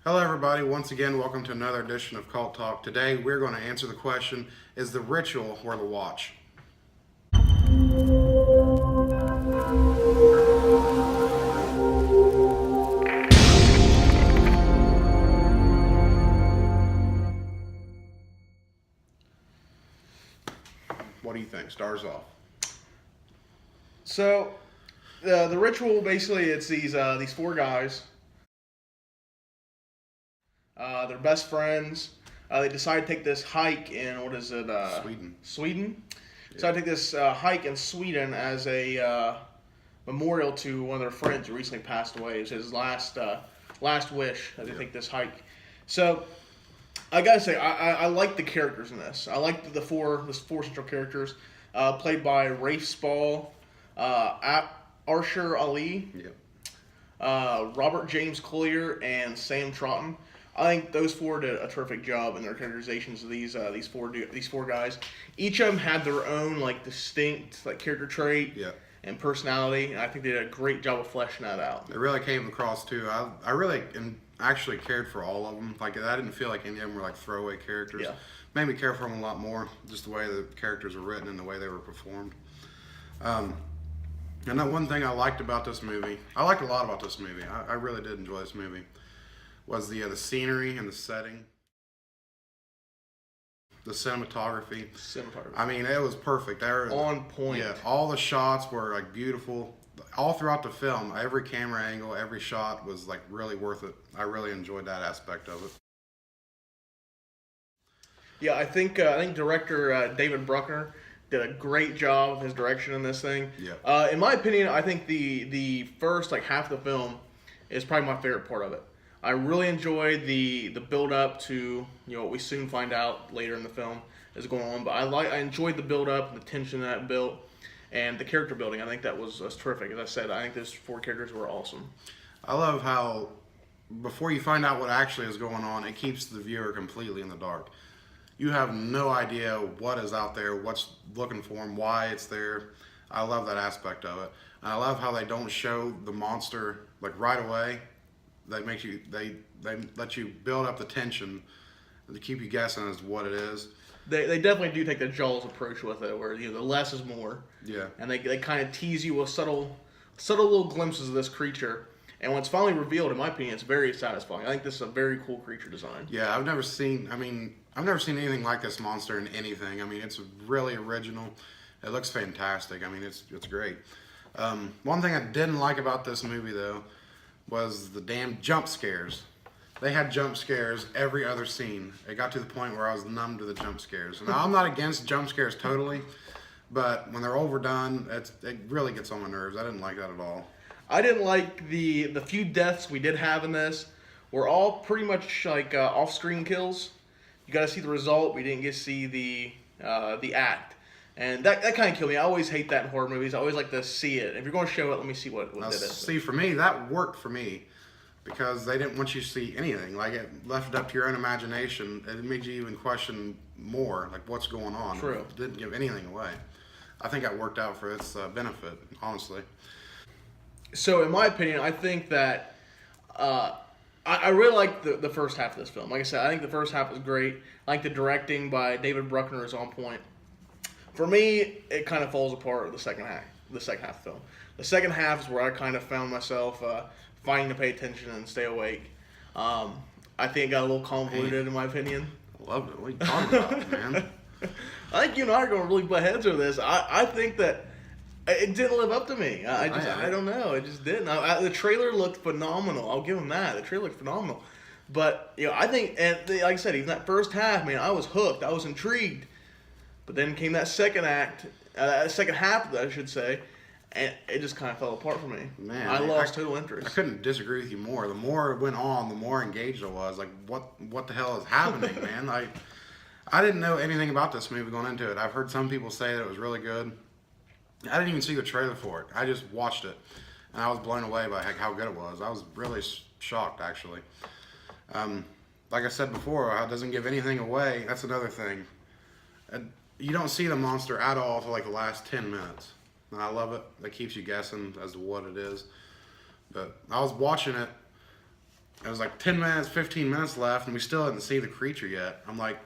Hello, everybody. Once again, welcome to another edition of Cult Talk. Today, we're going to answer the question: is the ritual worth a watch? What do you think? Stars off. So, the ritual basically it's these four guys. They're best friends. They decide to take this hike in what is it? Sweden. Sweden. Yeah. Decide to take this hike in Sweden as a memorial to one of their friends who recently passed away. It was his last wish that they take this hike. So I gotta say, I like the characters in this. I like the four central characters, played by Rafe Spall, Arshur Ali, Yep. Robert James Collier, and Sam Trotton. I think those four did a terrific job in their characterizations of these four guys. Each of them had their own distinct character trait Yep. and personality, and I think they did a great job of fleshing that out. It really came across too. I really actually cared for all of them. I didn't feel like any of them were like throwaway characters. Yeah. Made me care for them a lot more. Just the way the characters were written and the way they were performed. And that one thing I liked about this movie, I liked a lot about this movie. I really did enjoy this movie. Was the scenery and the setting, the cinematography. Cinematography. I mean, it was perfect. On point. Yeah, all the shots were beautiful. All throughout the film, every camera angle, every shot was really worth it. I really enjoyed that aspect of it. Yeah, I think director David Bruckner did a great job of his direction in this thing. Yeah. In my opinion, I think the first half of the film is probably my favorite part of it. I really enjoyed the build up to what we soon find out later in the film is going on. But I enjoyed the build up and the tension that built and the character building. I think that was terrific. As I said, I think those four characters were awesome. I love how before you find out what actually is going on, it keeps the viewer completely in the dark. You have no idea what is out there, what's looking for them, why it's there. I love that aspect of it. And I love how they don't show the monster right away. They let you build up the tension to keep you guessing as to what it is. They definitely do take the Jaws approach with it, where the less is more. Yeah. And they kind of tease you with subtle little glimpses of this creature. And when it's finally revealed, in my opinion, it's very satisfying. I think this is a very cool creature design. Yeah, I've never seen anything like this monster in anything. I mean, it's really original. It looks fantastic. I mean, it's great. One thing I didn't like about this movie, though, was the damn jump scares. They had jump scares every other scene. It got to the point where I was numb to the jump scares. Now, I'm not against jump scares totally, but when they're overdone, it really gets on my nerves. I didn't like that at all. I didn't like the few deaths we did have in this. Were all pretty much off-screen kills. You got to see the result. We didn't get to see the act. And that kind of killed me. I always hate that in horror movies. I always like to see it. If you're going to show it, let me see what Now, did it. see, for me, that worked for me because they didn't want you to see anything. It left it up to your own imagination. It made you even question more, what's going on. True. It didn't give anything away. I think that worked out for its benefit, honestly. So, in my opinion, I think that I really like the first half of this film. Like I said, I think the first half was great. I think the directing by David Bruckner is on point. For me, it kind of falls apart the second half. The second half of the film. The second half is where I kind of found myself fighting to pay attention and stay awake. I think it got a little convoluted, in my opinion. I loved it. What are you talking about, man? I think you and I are going to really butt heads over this. I think that it didn't live up to me. I don't know. It just didn't. The trailer looked phenomenal. I'll give them that. The trailer looked phenomenal. But I think, and like I said, even that first half, man, I was hooked. I was intrigued. But then came that second act, second half, I should say, and it just kind of fell apart for me. Man, I lost total interest. I couldn't disagree with you more. The more it went on, the more engaged I was. What the hell is happening, man? I didn't know anything about this movie going into it. I've heard some people say that it was really good. I didn't even see the trailer for it. I just watched it, and I was blown away by how good it was. I was really shocked, actually. Like I said before, it doesn't give anything away. That's another thing. You don't see the monster at all for the last 10 minutes. And I love it. That keeps you guessing as to what it is. But I was watching it, it was like 10 minutes, 15 minutes left, and we still hadn't seen the creature yet. I'm like,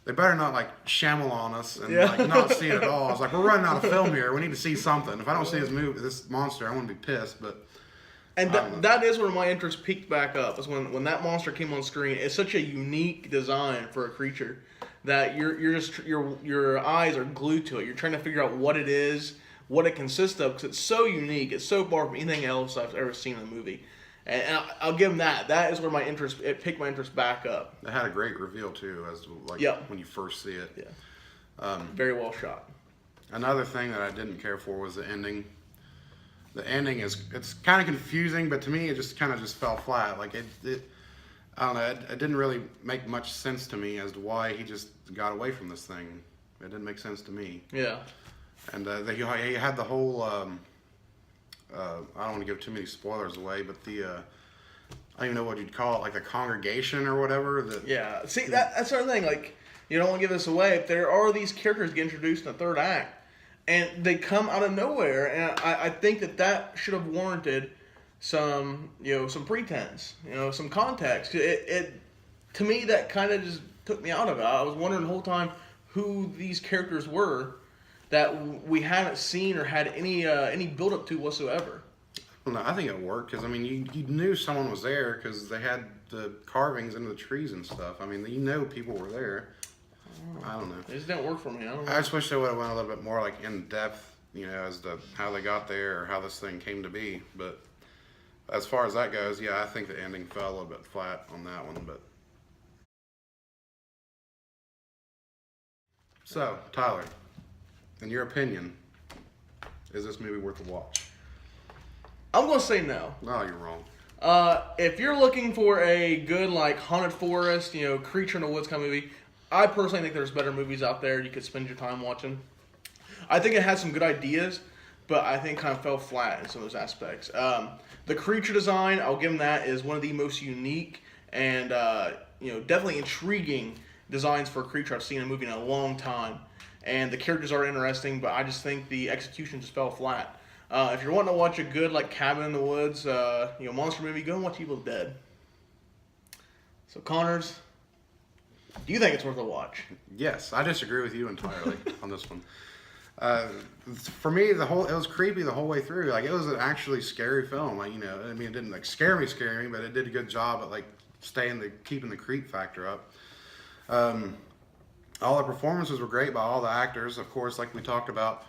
they better not like Shyamalan us and Yeah. like not see it at all. I was like, we're running out of film here. We need to see something. If I don't see this monster, I'm gonna be pissed. But And I don't know. that is where my interest peaked back up. Is when that monster came on screen. It's such a unique design for a creature that your eyes are glued to it. You're trying to figure out what it is, what it consists of, because it's so unique. It's so far from anything else I've ever seen in a movie. And I'll give them that. That is where it picked my interest back up. it had a great reveal too, as to, like Yep. when you first see it. Yeah. Very well shot. Another thing that I didn't care for was the ending. The ending it's kind of confusing, but to me it just kind of just fell flat. Like it I don't know. It didn't really make much sense to me as to why he just got away from this thing. It didn't make sense to me. Yeah. And he had the whole. I don't want to give too many spoilers away, but I don't even know what you'd call it, like the congregation or whatever. Yeah. See, that's the other thing. Like, you don't want to give this away. If there are these characters get introduced in the third act, and they come out of nowhere, and I think that should have warranted some pretense, some context. It to me, that kind of just took me out of it. I was wondering the whole time who these characters were that we haven't seen or had any build up to whatsoever. Well, no, I think it worked because I mean you knew someone was there because they had the carvings into the trees and stuff. I mean people were there. I don't know. It just didn't work for me. I don't know. I just wish they would have went a little bit more like in depth, as to how they got there or how this thing came to be. But as far as that goes, yeah, I think the ending fell a little bit flat on that one. But so, Tyler, in your opinion, is this movie worth a watch? I'm gonna say no. No, you're wrong. If you're looking for a good like haunted forest, creature in the woods kind of movie, I personally think there's better movies out there you could spend your time watching. I think it had some good ideas, but I think kind of fell flat in some of those aspects. The creature design, I'll give them that, is one of the most unique and definitely intriguing designs for a creature I've seen in a movie in a long time. And the characters are interesting, but I just think the execution just fell flat. If you're wanting to watch a good like cabin in the woods, monster movie, go and watch Evil Dead. So Connors, do you think it's worth a watch? Yes, I disagree with you entirely on this one. For me, it was creepy the whole way through. Like, it was an actually scary film. Like, I mean, it didn't like scare me, but it did a good job at like keeping the creep factor up. All the performances were great by all the actors. Of course, like we talked about,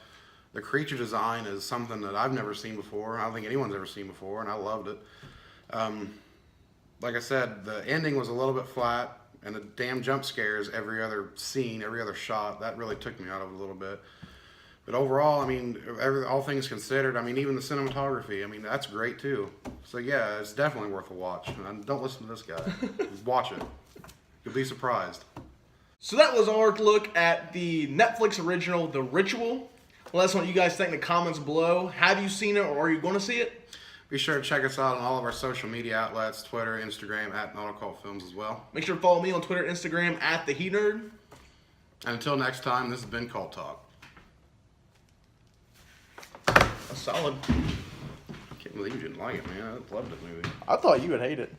the creature design is something that I've never seen before. I don't think anyone's ever seen before, and I loved it. Like I said, the ending was a little bit flat, and the damn jump scares every other scene, every other shot, that really took me out of it a little bit. But overall, I mean, all things considered, I mean, even the cinematography, I mean, that's great too. So yeah, it's definitely worth a watch. And don't listen to this guy. Just watch it. You'll be surprised. So that was our look at the Netflix original, The Ritual. Let us know what you guys think in the comments below. Have you seen it, or are you going to see it? Be sure to check us out on all of our social media outlets, Twitter, Instagram, at Nautical Films as well. Make sure to follow me on Twitter and Instagram at The Heat Nerd. And until next time, this has been Cult Talk. A solid. I can't believe you didn't like it, man. I loved the movie. I thought you would hate it.